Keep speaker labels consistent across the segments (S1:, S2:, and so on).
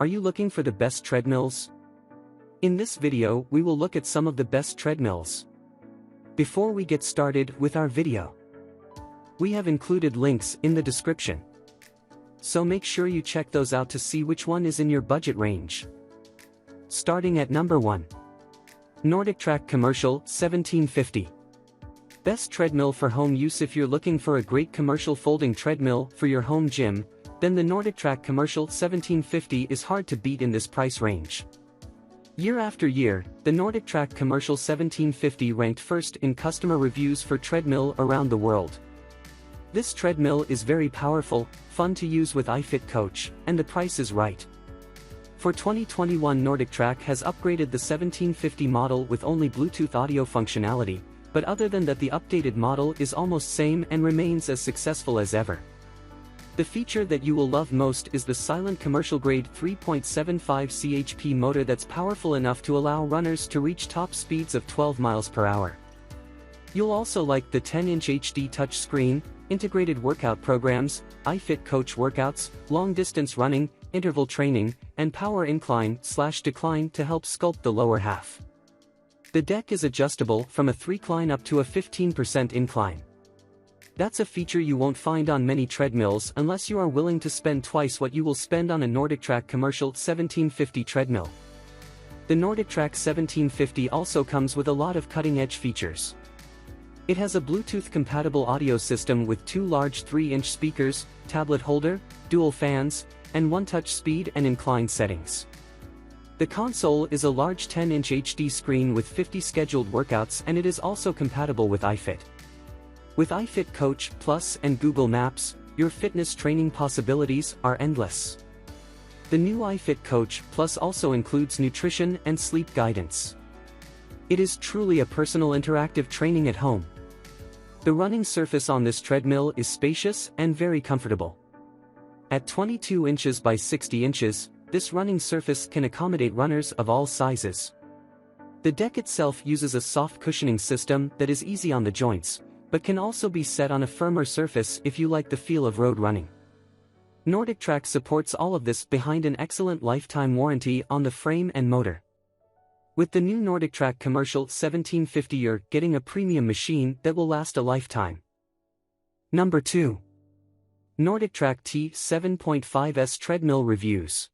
S1: Are you looking for the best treadmills? In this video, we will look at some of the best treadmills. Before we get started with our video, we have included links in the description, so make sure you check those out to see which one is in your budget range. Starting at number 1. NordicTrack Commercial 1750. Best treadmill for home use. If you're looking for a great commercial folding treadmill for your home gym, then the NordicTrack Commercial 1750 is hard to beat in this price range. Year after year, the NordicTrack Commercial 1750 ranked first in customer reviews for treadmill around the world. This treadmill is very powerful, fun to use with iFit Coach, and the price is right. For 2021, NordicTrack has upgraded the 1750 model with only Bluetooth audio functionality, but other than that the updated model is almost same and remains as successful as ever. The feature that you will love most is the silent commercial-grade 3.75 chp motor that's powerful enough to allow runners to reach top speeds of 12 miles per hour. You'll also like the 10-inch HD touchscreen, integrated workout programs, iFit Coach workouts, long-distance running, interval training, and power incline/decline to help sculpt the lower half. The deck is adjustable from a 3-cline up to a 15% incline. That's a feature you won't find on many treadmills unless you are willing to spend twice what you will spend on a NordicTrack Commercial 1750 treadmill. The NordicTrack 1750 also comes with a lot of cutting-edge features. It has a Bluetooth-compatible audio system with 2 large 3-inch speakers, tablet holder, dual fans, and one-touch speed and incline settings. The console is a large 10-inch HD screen with 50 scheduled workouts, and it is also compatible with iFit. With iFit Coach Plus and Google Maps, your fitness training possibilities are endless. The new iFit Coach Plus also includes nutrition and sleep guidance. It is truly a personal interactive training at home. The running surface on this treadmill is spacious and very comfortable. At 22 inches by 60 inches, this running surface can accommodate runners of all sizes. The deck itself uses a soft cushioning system that is easy on the joints, but can also be set on a firmer surface if you like the feel of road running. NordicTrack supports all of this behind an excellent lifetime warranty on the frame and motor. With the new NordicTrack Commercial 1750, you're getting a premium machine that will last a lifetime. Number 2. NordicTrack T 7.5S Treadmill Reviews.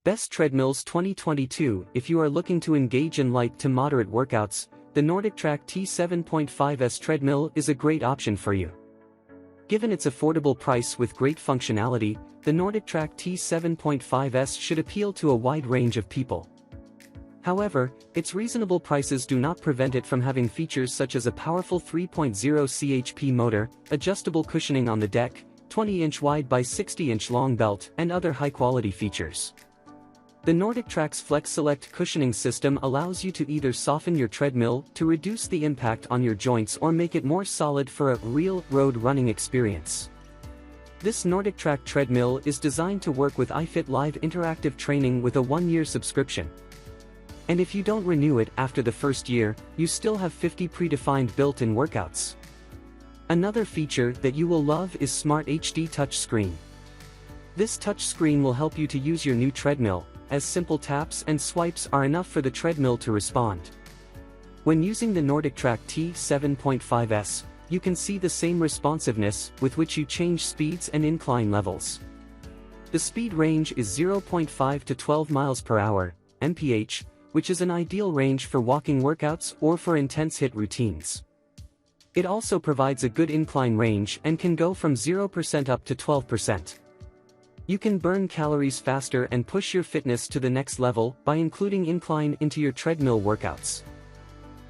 S1: Best Treadmills 2022. If you are looking to engage in light to moderate workouts, the NordicTrack T 7.5S treadmill is a great option for you. Given its affordable price with great functionality, the NordicTrack T 7.5S should appeal to a wide range of people. However, its reasonable prices do not prevent it from having features such as a powerful 3.0 chp motor, adjustable cushioning on the deck, 20-inch wide by 60-inch long belt, and other high-quality features. The NordicTrack's Flex Select cushioning system allows you to either soften your treadmill to reduce the impact on your joints or make it more solid for a real road running experience. This NordicTrack treadmill is designed to work with iFit Live interactive training with a 1-year subscription. And if you don't renew it after the first year, you still have 50 predefined built-in workouts. Another feature that you will love is Smart HD touchscreen. This touchscreen will help you to use your new treadmill, as simple taps and swipes are enough for the treadmill to respond. When using the NordicTrack T 7.5S, you can see the same responsiveness with which you change speeds and incline levels. The speed range is 0.5 to 12 miles per hour, mph, which is an ideal range for walking workouts or for intense HIIT routines. It also provides a good incline range and can go from 0% up to 12%. You can burn calories faster and push your fitness to the next level by including incline into your treadmill workouts.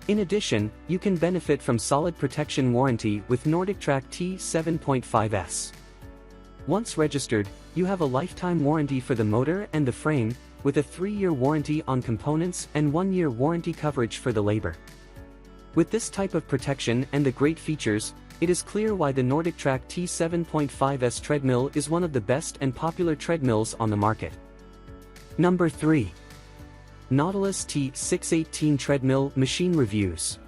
S1: In addition, you can benefit from solid protection warranty with NordicTrack T 7.5S. Once registered, you have a lifetime warranty for the motor and the frame, with a 3-year warranty on components and 1-year warranty coverage for the labor. With this type of protection and the great features, it is clear why the NordicTrack T 7.5S treadmill is one of the best and popular treadmills on the market. Number 3. Nautilus T 618 Treadmill Machine Reviews.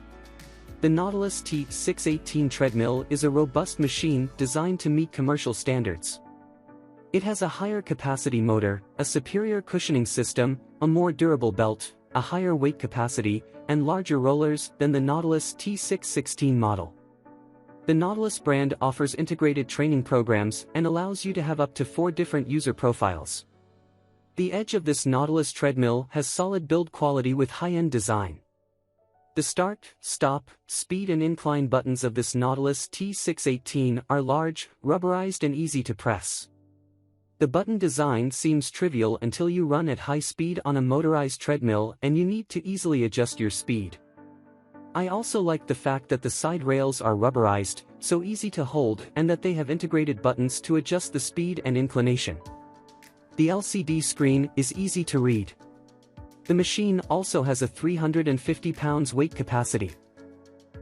S1: The Nautilus T 618 treadmill is a robust machine designed to meet commercial standards. It has a higher capacity motor, a superior cushioning system, a more durable belt, a higher weight capacity, and larger rollers than the Nautilus T616 model. The Nautilus brand offers integrated training programs and allows you to have up to 4 different user profiles. The edge of this Nautilus treadmill has solid build quality with high-end design. The start, stop, speed and incline buttons of this Nautilus T618 are large, rubberized and easy to press. The button design seems trivial until you run at high speed on a motorized treadmill and you need to easily adjust your speed. I also like the fact that the side rails are rubberized, so easy to hold, and that they have integrated buttons to adjust the speed and inclination. The LCD screen is easy to read. The machine also has a 350 pounds weight capacity.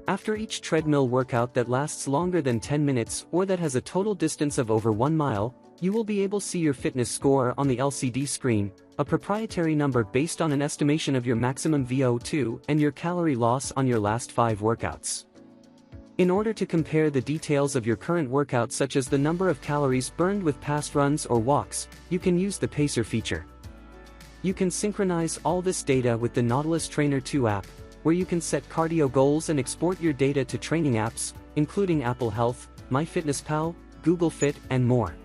S1: After each treadmill workout that lasts longer than 10 minutes or that has a total distance of over 1 mile, you will be able to see your fitness score on the LCD screen, a proprietary number based on an estimation of your maximum VO2 and your calorie loss on your last 5 workouts. In order to compare the details of your current workout, such as the number of calories burned with past runs or walks, you can use the Pacer feature. You can synchronize all this data with the Nautilus Trainer 2 app, where you can set cardio goals and export your data to training apps, including Apple Health, MyFitnessPal, Google Fit, and more.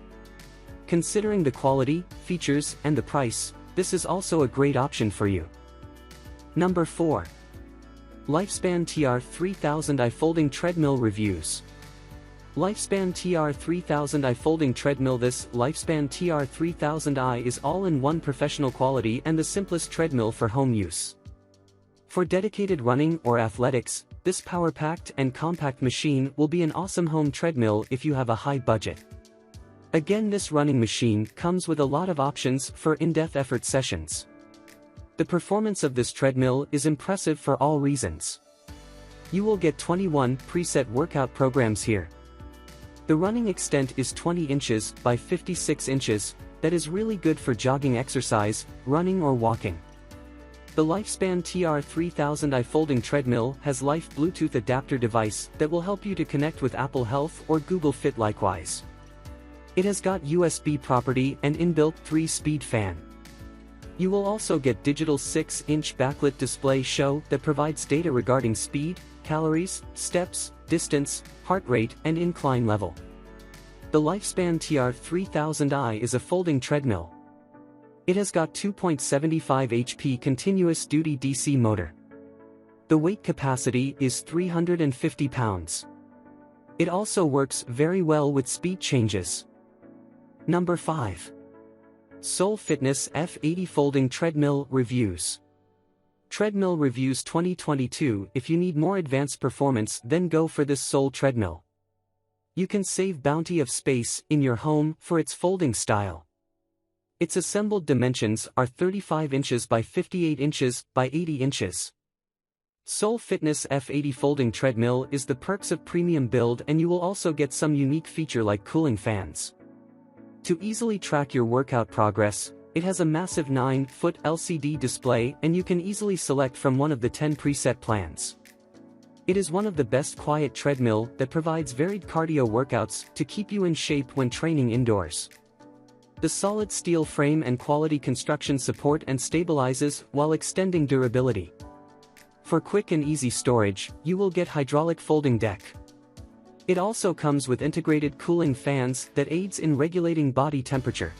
S1: Considering the quality, features, and the price, this is also a great option for you. Number 4. Lifespan TR3000i Folding Treadmill Reviews. Lifespan TR3000i Folding Treadmill. This Lifespan TR3000i is all-in-one professional quality and the simplest treadmill for home use. For dedicated running or athletics, this power-packed and compact machine will be an awesome home treadmill if you have a high budget. Again, this running machine comes with a lot of options for in-depth effort sessions. The performance of this treadmill is impressive for all reasons. You will get 21 preset workout programs here. The running extent is 20 inches by 56 inches, that is really good for jogging exercise, running or walking. The Lifespan TR3000i Folding Treadmill has Life Bluetooth adapter device that will help you to connect with Apple Health or Google Fit likewise. It has got USB property and inbuilt 3-speed fan. You will also get digital 6-inch backlit display show that provides data regarding speed, calories, steps, distance, heart rate and incline level. The Lifespan TR3000i is a folding treadmill. It has got 2.75 HP continuous duty DC motor. The weight capacity is 350 pounds. It also works very well with speed changes. Number 5. Soul Fitness F80 Folding Treadmill Reviews. Treadmill Reviews 2022. If you need more advanced performance, then go for this Soul treadmill. You can save bounty of space in your home for its folding style. Its assembled dimensions are 35 inches by 58 inches by 80 inches. Soul Fitness F80 Folding Treadmill is the perks of premium build, and you will also get some unique feature like cooling fans. To easily track your workout progress, it has a massive 9-foot LCD display and you can easily select from one of the 10 preset plans. It is one of the best quiet treadmill that provides varied cardio workouts to keep you in shape when training indoors. The solid steel frame and quality construction support and stabilizes while extending durability. For quick and easy storage, you will get hydraulic folding deck. It also comes with integrated cooling fans that aids in regulating body temperature.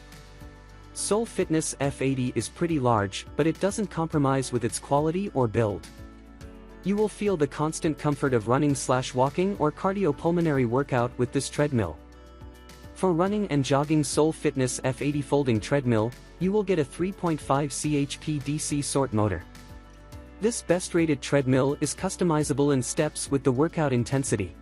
S1: Soul Fitness F80 is pretty large, but it doesn't compromise with its quality or build. You will feel the constant comfort of running/walking or cardiopulmonary workout with this treadmill. For running and jogging Soul Fitness F80 Folding Treadmill, you will get a 3.5 chp DC sort motor. This best-rated treadmill is customizable in steps with the workout intensity.